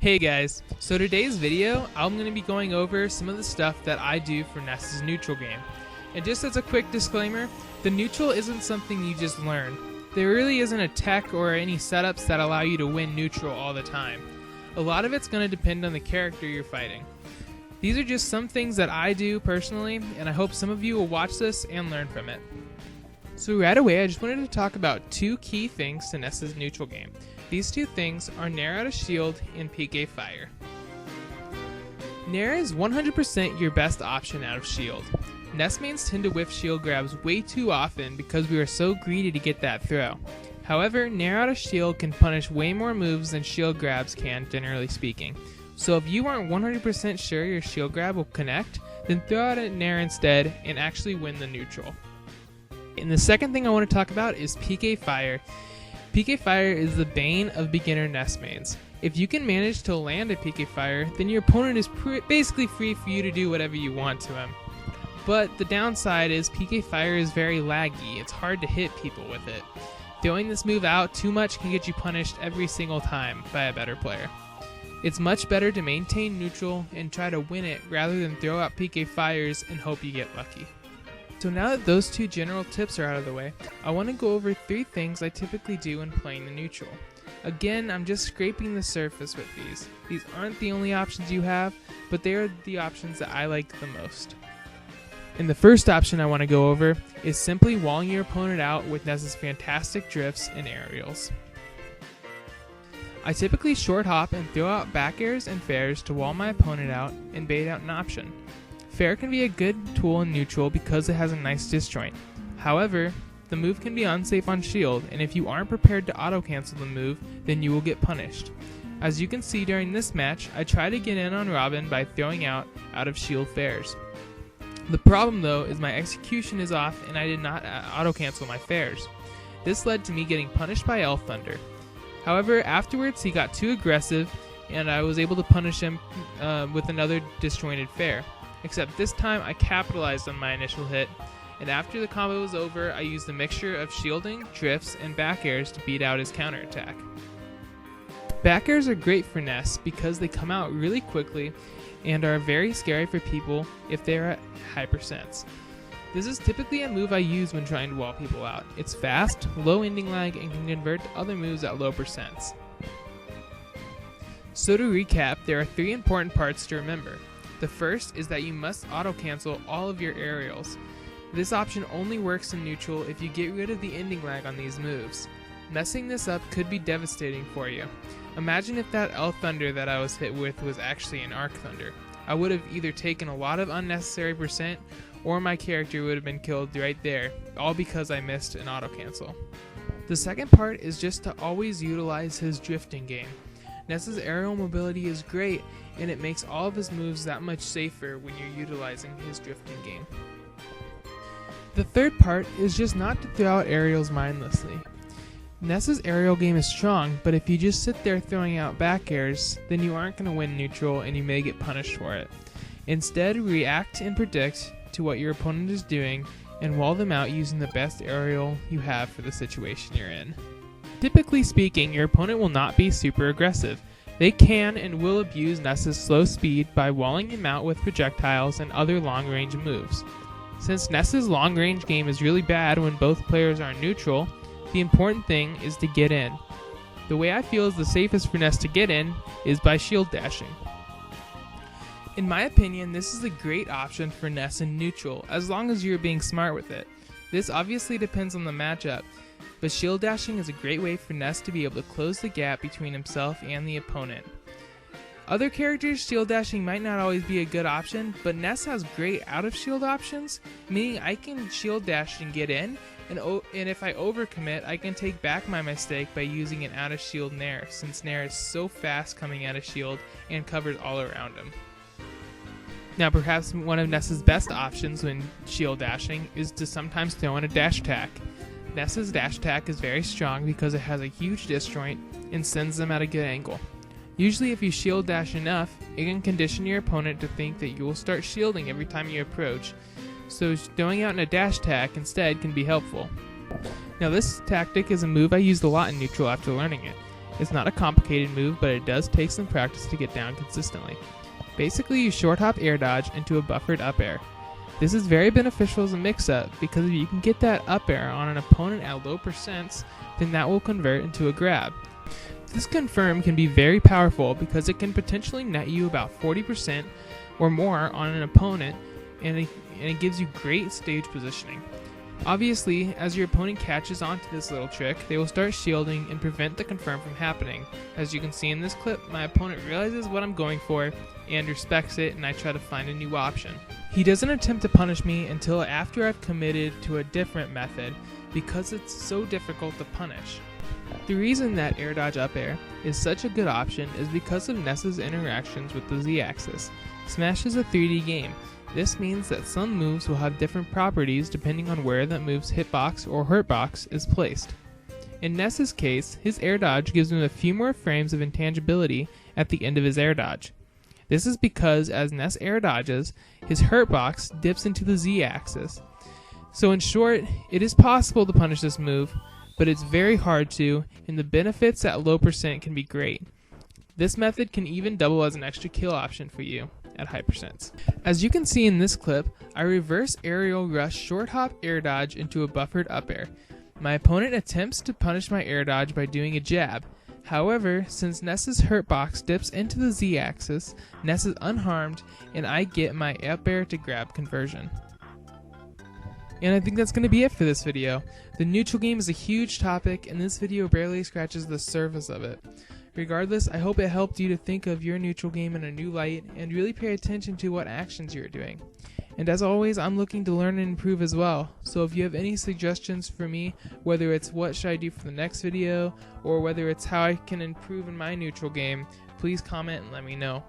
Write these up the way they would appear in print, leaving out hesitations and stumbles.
Hey guys, so today's video, I'm going to be going over some of the stuff that I do for Ness's neutral game. And just as a quick disclaimer, the neutral isn't something you just learn. There really isn't a tech or any setups that allow you to win neutral all the time. A lot of it's going to depend on the character you're fighting. These are just some things that I do personally, and I hope some of you will watch this and learn from it. So right away, I just wanted to talk about two key things to Ness's neutral game. These two things are Nair out of shield and PK fire. Nair is 100% your best option out of shield. Ness mains tend to whiff shield grabs way too often because we are so greedy to get that throw. However, Nair out of shield can punish way more moves than shield grabs can, generally speaking. So if you aren't 100% sure your shield grab will connect, then throw out a Nair instead and actually win the neutral. And the second thing I want to talk about is PK fire. PK fire is the bane of beginner Ness mains. If you can manage to land a PK fire, then your opponent is basically free for you to do whatever you want to him. But the downside is PK fire is very laggy. It's hard to hit people with it. Throwing this move out too much can get you punished every single time by a better player. It's much better to maintain neutral and try to win it rather than throw out PK fires and hope you get lucky. So now that those two general tips are out of the way, I want to go over 3 things I typically do when playing the neutral. Again, I'm just scraping the surface with these. These aren't the only options you have, but they are the options that I like the most. And the first option I want to go over is simply walling your opponent out with Ness's fantastic drifts and aerials. I typically short hop and throw out back airs and fairs to wall my opponent out and bait out an option. Fair can be a good tool in neutral because it has a nice disjoint. However, the move can be unsafe on shield, and if you aren't prepared to auto-cancel the move, then you will get punished. As you can see during this match, I try to get in on Robin by throwing out of shield fairs. The problem though is my execution is off and I did not auto-cancel my fairs. This led to me getting punished by Elf Thunder. However, afterwards he got too aggressive and I was able to punish him with another disjointed fair. Except this time I capitalized on my initial hit, and after the combo was over, I used a mixture of shielding, drifts, and back airs to beat out his counterattack. Back airs are great for Ness because they come out really quickly and are very scary for people if they're at high percents. This is typically a move I use when trying to wall people out. It's fast, low ending lag, and can convert to other moves at low percents. So to recap, there are 3 important parts to remember. The first is that you must auto-cancel all of your aerials. This option only works in neutral if you get rid of the ending lag on these moves. Messing this up could be devastating for you. Imagine if that Elf Thunder that I was hit with was actually an Arc Thunder. I would have either taken a lot of unnecessary percent or my character would have been killed right there, all because I missed an auto-cancel. The second part is just to always utilize his drifting game. Ness's aerial mobility is great, and it makes all of his moves that much safer when you're utilizing his drifting game. The third part is just not to throw out aerials mindlessly. Ness's aerial game is strong, but if you just sit there throwing out back airs, then you aren't going to win neutral and you may get punished for it. Instead, react and predict to what your opponent is doing and wall them out using the best aerial you have for the situation you're in. Typically speaking, your opponent will not be super aggressive. They can and will abuse Ness's slow speed by walling him out with projectiles and other long-range moves. Since Ness's long-range game is really bad when both players are neutral, the important thing is to get in. The way I feel is the safest for Ness to get in is by shield dashing. In my opinion, this is a great option for Ness in neutral, as long as you're being smart with it. This obviously depends on the matchup, but shield dashing is a great way for Ness to be able to close the gap between himself and the opponent. Other characters, shield dashing might not always be a good option, but Ness has great out of shield options, meaning I can shield dash and get in, and if I overcommit, I can take back my mistake by using an out of shield Nair, since Nair is so fast coming out of shield and covers all around him. Now perhaps one of Ness's best options when shield dashing is to sometimes throw in a dash attack. Ness's dash attack is very strong because it has a huge disjoint and sends them at a good angle. Usually if you shield dash enough, it can condition your opponent to think that you will start shielding every time you approach, so throwing out in a dash attack instead can be helpful. Now this tactic is a move I used a lot in neutral after learning it. It's not a complicated move, but it does take some practice to get down consistently. Basically, you short hop air dodge into a buffered up air. This is very beneficial as a mix-up because if you can get that up air on an opponent at low percents, then that will convert into a grab. This confirm can be very powerful because it can potentially net you about 40% or more on an opponent, and it gives you great stage positioning. Obviously, as your opponent catches onto this little trick, they will start shielding and prevent the confirm from happening. As you can see in this clip, my opponent realizes what I'm going for and respects it, and I try to find a new option. He doesn't attempt to punish me until after I've committed to a different method because it's so difficult to punish. The reason that air dodge up air is such a good option is because of Ness's interactions with the Z-axis. Smash is a 3D game. This means that some moves will have different properties depending on where that move's hitbox or hurtbox is placed. In Ness's case, his air dodge gives him a few more frames of intangibility at the end of his air dodge. This is because as Ness air dodges, his hurtbox dips into the Z-axis. So in short, it is possible to punish this move, but it's very hard to, and the benefits at low percent can be great. This method can even double as an extra kill option for you at high percents. As you can see in this clip, I reverse aerial rush short hop air dodge into a buffered up air. My opponent attempts to punish my air dodge by doing a jab. However, since Ness's hurtbox dips into the Z-axis, Ness is unharmed and I get my up air to grab conversion. And I think that's going to be it for this video. The neutral game is a huge topic and this video barely scratches the surface of it. Regardless, I hope it helped you to think of your neutral game in a new light and really pay attention to what actions you're doing. And as always, I'm looking to learn and improve as well. So if you have any suggestions for me, whether it's what should I do for the next video, or whether it's how I can improve in my neutral game, please comment and let me know.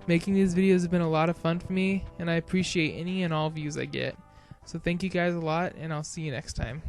Making these videos has been a lot of fun for me, and I appreciate any and all views I get. So thank you guys a lot, and I'll see you next time.